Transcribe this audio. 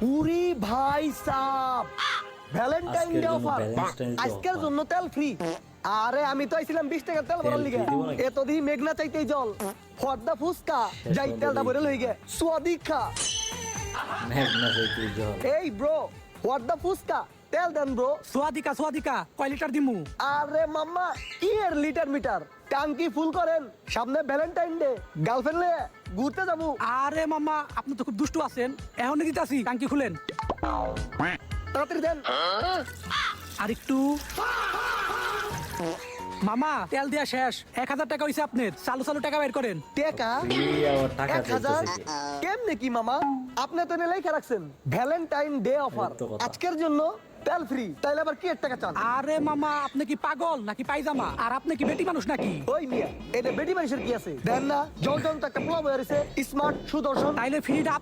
পুরি ভাই sub Valentine day offer আজকের জন্য তেল ফ্রি। আরে আমি তো আইছিলাম 20 টাকা তেল ভরার লিগে, এত দিন মেঘনা চাইতেই জল ফর্দা ফুসকা যাই তেলটা ভরে লই গে সোয়াদিকা। এই ব্রো ফর্দা ফুসকা তেল দেন ব্রো। সোয়াদিকা কয় লিটার দিমু? আরে মাম্মা কি এর লিটার মিটার, টাঙ্কি ফুল করেন, সামনে ভ্যালেন্টাইন ডে, গার্লফ্রেন্ড নিয়ে ঘুরতে যাবো। আরে মামা আপনি তো খুব দুষ্টু আছেন, এখন দিতাছি টাঙ্কি খুলেন। তাড়াতাড়ি দেন। আর একটু মামা তেল দেয়া শেষ, 1000 টাকা হইছে আপনার, চালু টাকা বের করেন। টাকা 1000 কেমনে কি মামা, আপনি তো এনে লেখা রাখছেন ভ্যালেন্টাইন ডে অফার আজকের জন্য তেল ফ্রি, তাইলে আবার কি 1 টাকা চান? আরে মামা আপনি কি পাগল নাকি পায়জামা? আর আপনি কি বেটি মানুষ নাকি? ওই মিয়া এতে বেটি মানুষের কি আছে, দেন না জল জল তো একটা পোলা বয়ে রয়েছে স্মার্ট সুদর্শন। তাইলে ফ্রিটা